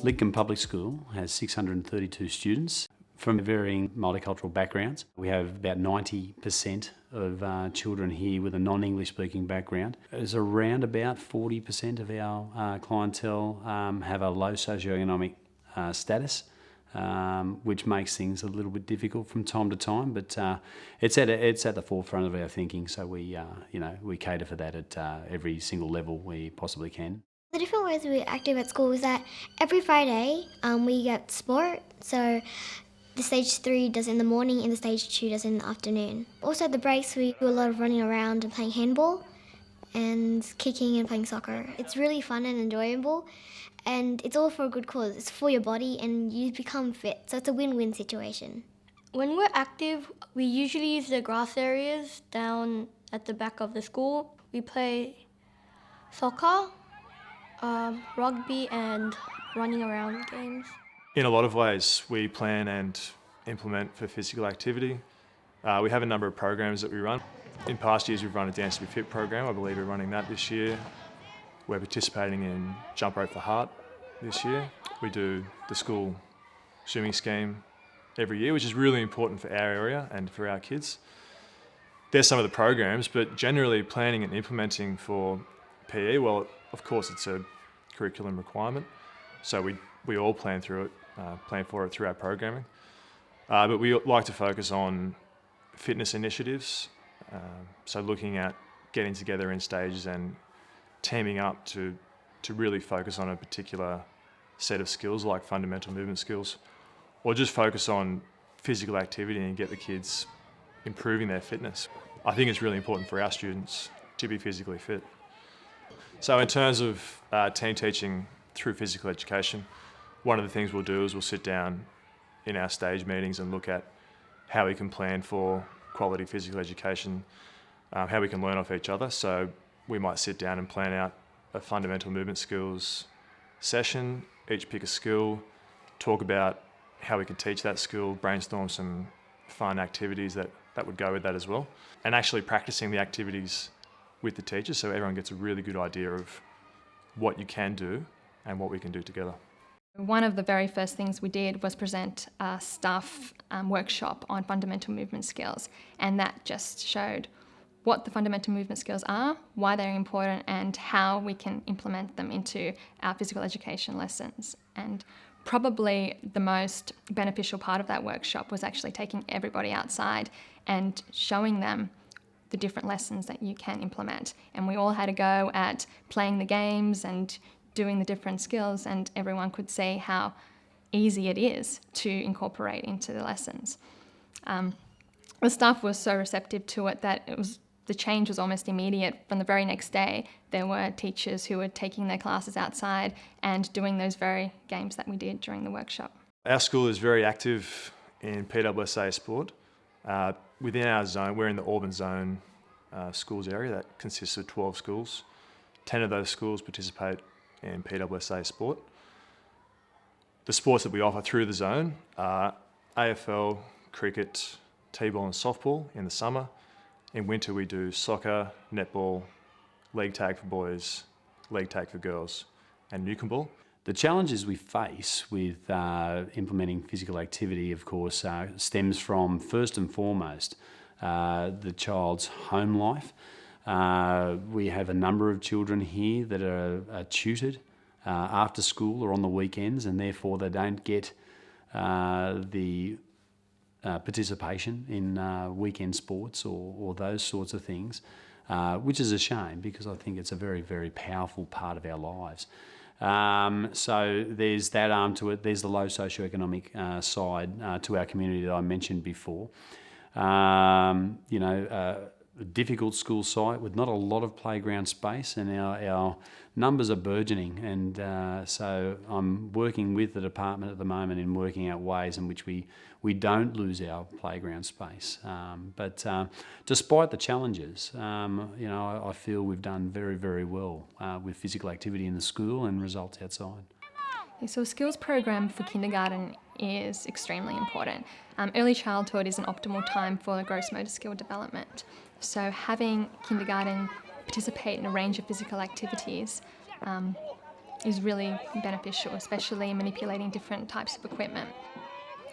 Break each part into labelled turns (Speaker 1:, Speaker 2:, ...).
Speaker 1: Lidcombe Public School has 632 students from varying multicultural backgrounds. We have about 90% of children here with a non-English speaking background. There's around about 40% of our clientele have a low socioeconomic status, which makes things a little bit difficult from time to time, but it's at the forefront of our thinking, so we cater for that at every single level we possibly can.
Speaker 2: The different ways we're active at school is that every Friday we get sport, so the stage 3 does it in the morning and the stage 2 does it in the afternoon. Also the breaks we do a lot of running around and playing handball and kicking and playing soccer. It's really fun and enjoyable, and it's all for a good cause. It's for your body and you become fit, so it's a win-win situation.
Speaker 3: When we're active, we usually use the grass areas down at the back of the school. We play soccer, rugby and running around games.
Speaker 4: In a lot of ways, we plan and implement for physical activity. We have a number of programs that we run. In past years, we've run a Dance to Be Fit program. I believe we're running that this year. We're participating in Jump Rope for Heart this year. We do the school swimming scheme every year, which is really important for our area and for our kids. There's some of the programs, but generally planning and implementing for PE, well, of course it's a curriculum requirement, so we all plan for it through our programming. But we like to focus on fitness initiatives, so looking at getting together in stages and teaming up to really focus on a particular set of skills like fundamental movement skills, or just focus on physical activity and get the kids improving their fitness. I think it's really important for our students to be physically fit. So in terms of team teaching through physical education, one of the things we'll do is we'll sit down in our stage meetings and look at how we can plan for quality physical education, how we can learn off each other. So we might sit down and plan out a fundamental movement skills session, each pick a skill, talk about how we can teach that skill, brainstorm some fun activities that would go with that as well, and actually practicing the activities with the teachers so everyone gets a really good idea of what you can do and what we can do together.
Speaker 5: One of the very first things we did was present a staff workshop on fundamental movement skills, and that just showed what the fundamental movement skills are, why they're important, and how we can implement them into our physical education lessons. And probably the most beneficial part of that workshop was actually taking everybody outside and showing them the different lessons that you can implement. And we all had a go at playing the games and doing the different skills, and everyone could see how easy it is to incorporate into the lessons. The staff was so receptive to it that the change was almost immediate. From the very next day, there were teachers who were taking their classes outside and doing those very games that we did during the workshop.
Speaker 4: Our school is very active in PSSA sport. Within our zone, we're in the Auburn zone schools area that consists of 12 schools. 10 of those schools participate in PSSA sport. The sports that we offer through the zone are AFL, cricket, T-ball and softball in the summer. In winter we do soccer, netball, league tag for boys, league tag for girls and Newcombe ball.
Speaker 1: The challenges we face with implementing physical activity, of course, stems from, first and foremost, the child's home life. We have a number of children here that are tutored after school or on the weekends, and therefore they don't get the participation in weekend sports or those sorts of things, which is a shame because I think it's a very, very powerful part of our lives. So there's that arm to it. There's the low socioeconomic side to our community that I mentioned before. A difficult school site with not a lot of playground space, and our numbers are burgeoning, and so I'm working with the department at the moment in working out ways in which we don't lose our playground space. But despite the challenges, I feel we've done very, very well with physical activity in the school and results outside.
Speaker 5: So a skills program for kindergarten is extremely important. Early childhood is an optimal time for gross motor skill development. So having kindergarten participate in a range of physical activities is really beneficial, especially manipulating different types of equipment.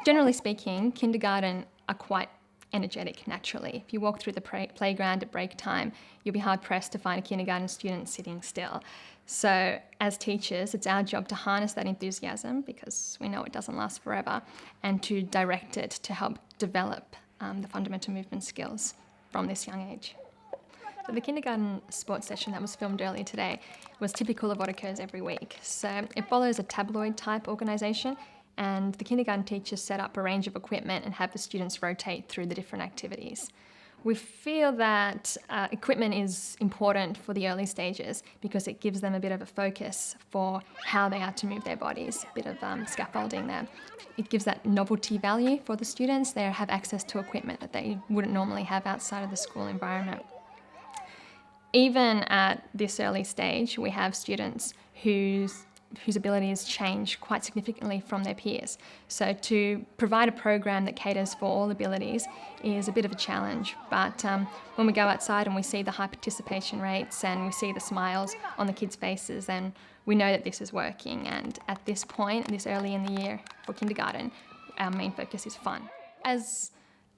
Speaker 5: Generally speaking, kindergarten are quite energetic naturally. If you walk through the playground at break time, you'll be hard pressed to find a kindergarten student sitting still. So as teachers, it's our job to harness that enthusiasm, because we know it doesn't last forever, and to direct it to help develop the fundamental movement skills from this young age. So the kindergarten sports session that was filmed earlier today was typical of what occurs every week. So it follows a tabloid type organisation, and the kindergarten teachers set up a range of equipment and have the students rotate through the different activities. We feel that equipment is important for the early stages because it gives them a bit of a focus for how they are to move their bodies, a bit of scaffolding there. It gives that novelty value for the students. They have access to equipment that they wouldn't normally have outside of the school environment. Even at this early stage, we have students whose abilities change quite significantly from their peers. So to provide a program that caters for all abilities is a bit of a challenge. But when we go outside and we see the high participation rates and we see the smiles on the kids' faces, then we know that this is working. And at this point, this early in the year for kindergarten, our main focus is fun. As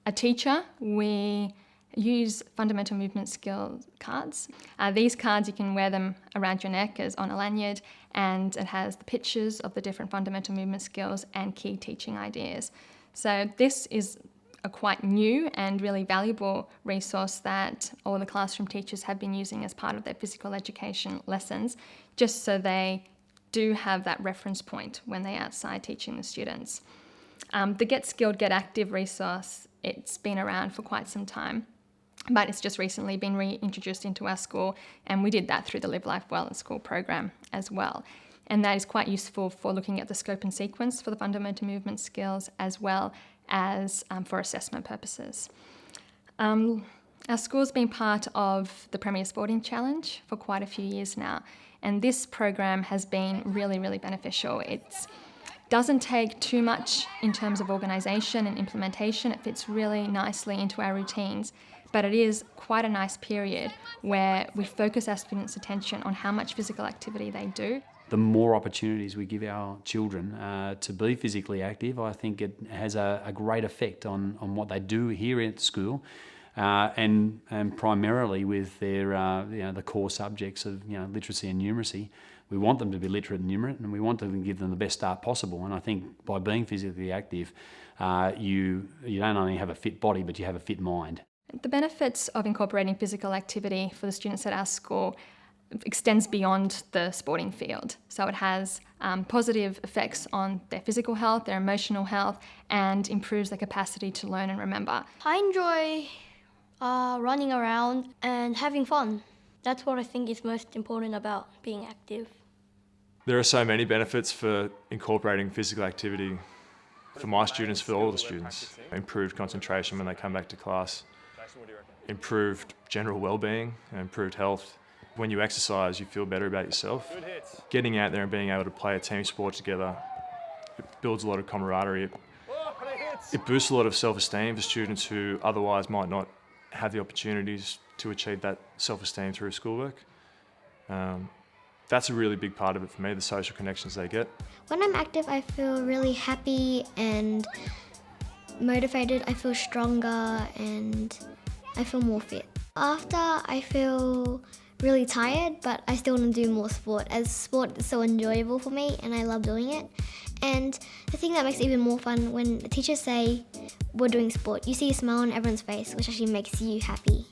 Speaker 5: a teacher, we use fundamental movement skill cards. These cards, you can wear them around your neck as on a lanyard, and it has the pictures of the different fundamental movement skills and key teaching ideas. So this is a quite new and really valuable resource that all the classroom teachers have been using as part of their physical education lessons, just so they do have that reference point when they're outside teaching the students. The Get Skilled, Get Active resource, it's been around for quite some time, but it's just recently been reintroduced into our school, and we did that through the Live Life Well at School program as well. And that is quite useful for looking at the scope and sequence for the fundamental movement skills, as well as for assessment purposes. Our school's been part of the Premier Sporting Challenge for quite a few years now, and this program has been really, really beneficial. It doesn't take too much in terms of organisation and implementation. It fits really nicely into our routines. But it is quite a nice period where we focus our students' attention on how much physical activity they do.
Speaker 1: The more opportunities we give our children to be physically active, I think it has a great effect on what they do here at school, and primarily with their the core subjects of literacy and numeracy. We want them to be literate and numerate, and we want to give them the best start possible. And I think by being physically active, you don't only have a fit body, but you have a fit mind.
Speaker 5: The benefits of incorporating physical activity for the students at our school extends beyond the sporting field. So it has positive effects on their physical health, their emotional health, and improves their capacity to learn and remember.
Speaker 3: I enjoy running around and having fun. That's what I think is most important about being active.
Speaker 4: There are so many benefits for incorporating physical activity for my students, for all the students. Improved concentration when they come back to class, improved general well-being, improved health. When you exercise, you feel better about yourself. Getting out there and being able to play a team sport together, it builds a lot of camaraderie. It boosts a lot of self-esteem for students who otherwise might not have the opportunities to achieve that self-esteem through schoolwork. That's a really big part of it for me, the social connections they get.
Speaker 2: When I'm active, I feel really happy and motivated. I feel stronger and I feel more fit. After, I feel really tired, but I still want to do more sport, as sport is so enjoyable for me and I love doing it. And the thing that makes it even more fun, when the teachers say we're doing sport, you see a smile on everyone's face, which actually makes you happy.